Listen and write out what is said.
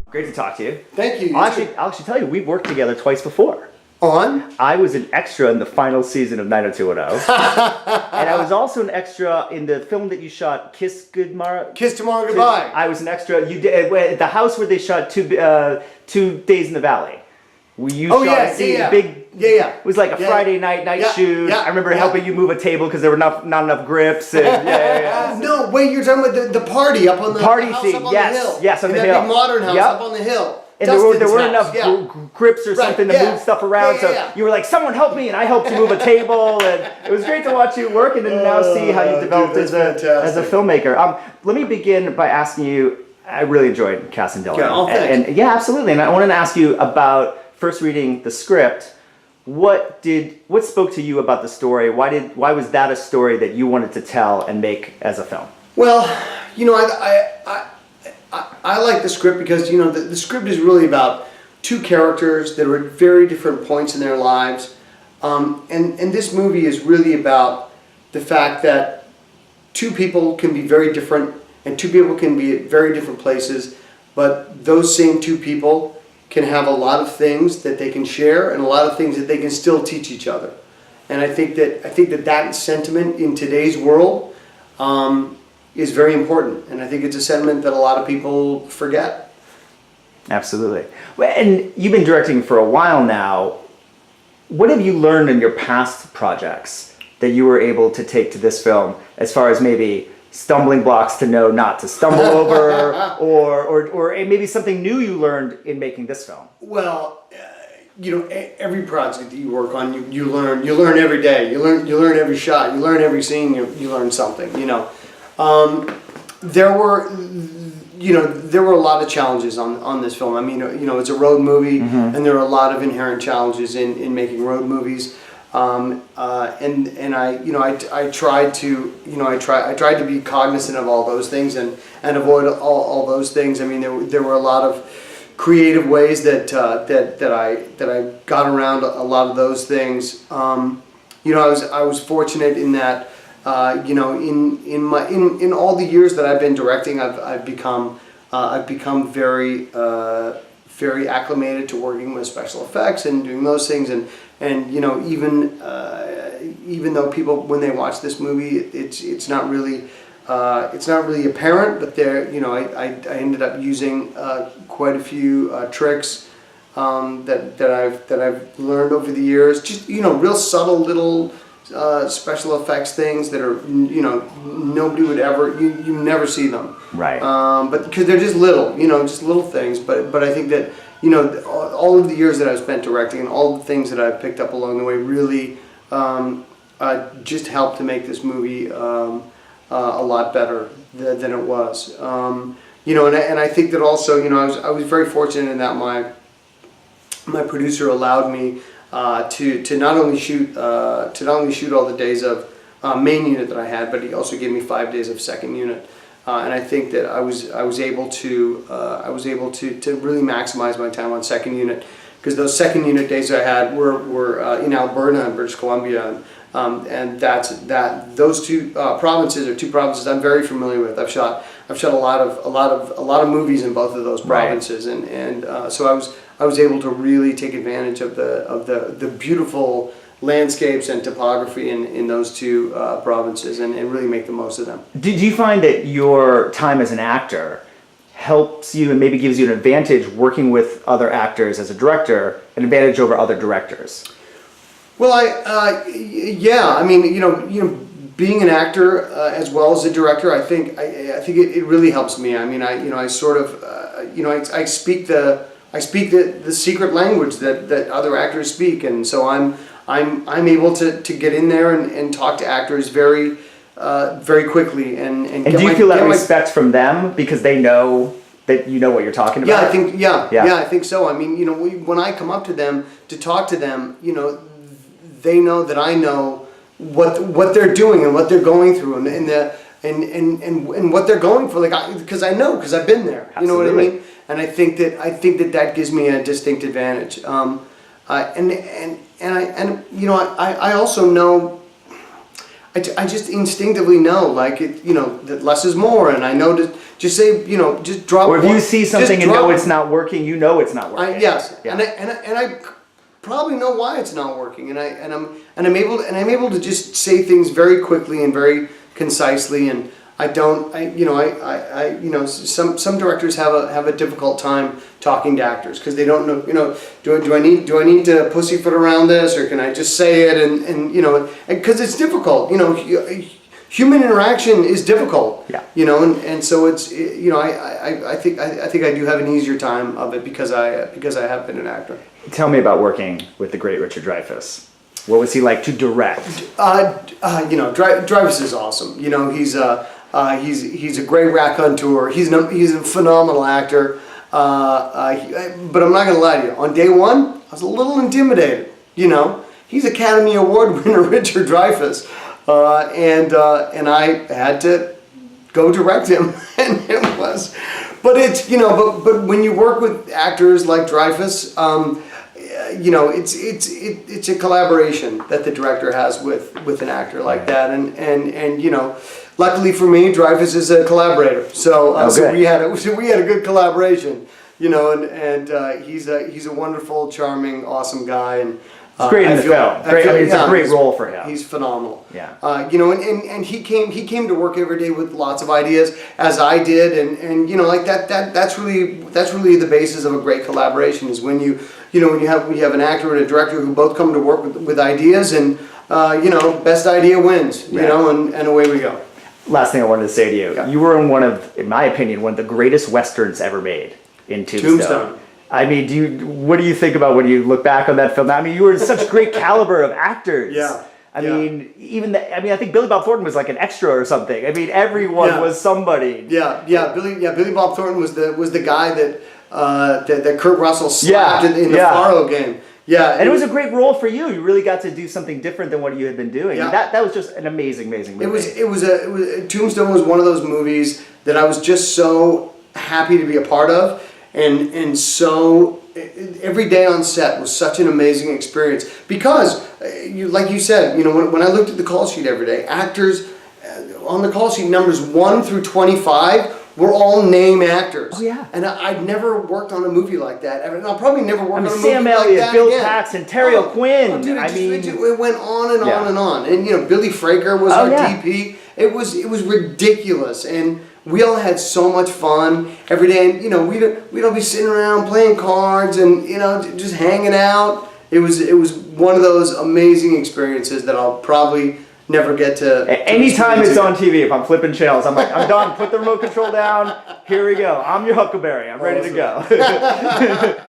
Great to talk to you. Thank you. I'll actually tell you, we've worked together twice before. On? I was an extra in the final season of 90210. And I was also an extra in the film that you shot, Kiss Tomorrow Goodbye. I was an extra. You did at the house where they shot two Days in the Valley. It was like a Friday night shoot. I remember helping you move a table because there were not enough grips. And, No, wait, you're talking about the party up on the party house scene. up on the hill. Yes, on the that hill. Big modern house up on the hill. And there weren't enough grips or something to move stuff around, so you were like, someone help me, and I helped you move a table, and it was great to watch you work and then now see how you developed as a filmmaker. Let me begin by asking you, I really enjoyed Cas Dylan. Thanks. And yeah, absolutely, and I wanted to ask you about, first reading the script, what spoke to you about the story? Why was that a story that you wanted to tell and make as a film? Well, I like the script because, the script is really about two characters that are at very different points in their lives. And this movie is really about the fact that two people can be very different and two people can be at very different places, but those same two people can have a lot of things that they can share and a lot of things that they can still teach each other. And I think that sentiment in today's world is very important, and I think it's a sentiment that a lot of people forget. Absolutely. And you've been directing for a while now. What have you learned in your past projects that you were able to take to this film, as far as maybe stumbling blocks to know not to stumble over, or maybe something new you learned in making this film? Well, every project that you work on, you learn every day. You learn every shot. You learn every scene. You learn something. There were a lot of challenges on this film. I mean, it's a road movie, and there are a lot of inherent challenges in making road movies. I tried to be cognizant of all those things and avoid all those things. I mean, there were a lot of creative ways that I got around a lot of those things. I was fortunate in that. In all the years that I've been directing, I've become very acclimated to working with special effects and doing those things, and even though people, when they watch this movie, it's not really apparent, but I ended up using quite a few tricks that I've learned over the years. Just real subtle little special effects things that are nobody would ever, you never see them, right? But because they're just little things, but I think that all of the years that I've spent directing and all the things that I've picked up along the way really just helped to make this movie a lot better than it was. And I think that also I was very fortunate in that my producer allowed me to not only shoot all the days of main unit that I had, but he also gave me 5 days of second unit, and I think that I was able to really maximize my time on second unit, because those second unit days that I had were in Alberta and British Columbia, and those two provinces I'm very familiar with. I've shot a lot of movies in both of those provinces, right. and so I was able to really take advantage of the beautiful landscapes and topography in those two provinces and really make the most of them. Did you find that your time as an actor helps you and maybe gives you an advantage working with other actors as a director, an advantage over other directors? Well, I mean, being an actor as well as a director, I think it really helps me. I mean, I speak the secret language that other actors speak, and so I'm able to get in there and talk to actors very quickly and do you feel that respect from them because they know that you know what you're talking about? I think so. I mean, when I come up to them to talk to them, they know that I know what they're doing and what they're going through and what they're going for, because I've been there. Absolutely. You know what I mean? And I think that gives me a distinct advantage. I also know, I just instinctively know, like, that less is more, and I know to just say, just drop. Or if you see something and know it's not working, you know it's not working. Yes, yeah. and I probably know why it's not working, and I'm able to just say things very quickly and very concisely, and some directors have a difficult time talking to actors because they don't know, do I need to pussyfoot around this, or can I just say it, and because it's difficult, human interaction is difficult, and so it's, I think I do have an easier time of it because I have been an actor. Tell me about working with the great Richard Dreyfuss. What was he like to direct? Dreyfuss is awesome. He's a great raconteur. He's a phenomenal actor. But I'm not gonna lie to you. On day one, I was a little intimidated. He's Academy Award winner Richard Dreyfuss, and I had to go direct him, and it was. But it's but when you work with actors like Dreyfuss, it's a collaboration that the director has with an actor like that, and luckily for me, Dreyfuss is a collaborator, so we had a good collaboration, and he's a wonderful, charming, awesome guy, and it's great in the film. It's a great role for him. He's phenomenal. Yeah. And he came to work every day with lots of ideas, as I did, and like that's really the basis of a great collaboration, is when you have an actor and a director who both come to work with ideas, and best idea wins, and away we go. Last thing I wanted to say to you, you were in my opinion, one of the greatest Westerns ever made in Tombstone. I mean, what do you think about when you look back on that film? I mean, you were such great caliber of actors. Yeah. I mean, I think Billy Bob Thornton was like an extra or something. I mean, everyone was somebody. Billy Bob Thornton was the guy that Kurt Russell slapped in the Faro game. Yeah, and it was a great role for you. You really got to do something different than what you had been doing. Yeah. That was just an amazing movie. It was Tombstone was one of those movies that I was just so happy to be a part of, and so every day on set was such an amazing experience because, like you said, when I looked at the call sheet every day, actors on the call sheet, numbers 1 through 25. We're all name actors. Oh, yeah. And I'd never worked on a movie like that. And I'll probably never work on a movie Sam like Elliott, that Bill again. Paxton, Terry O'Quinn. Dude, it went on and on and on. And Billy Fraker was our DP. It was ridiculous. And we all had so much fun every day. And we'd all be sitting around playing cards and just hanging out. It was one of those amazing experiences that I'll probably never get to. Anytime it's on TV, if I'm flipping channels, I'm like, I'm done. Put the remote control down. Here we go. I'm your Huckleberry. I'm ready to go.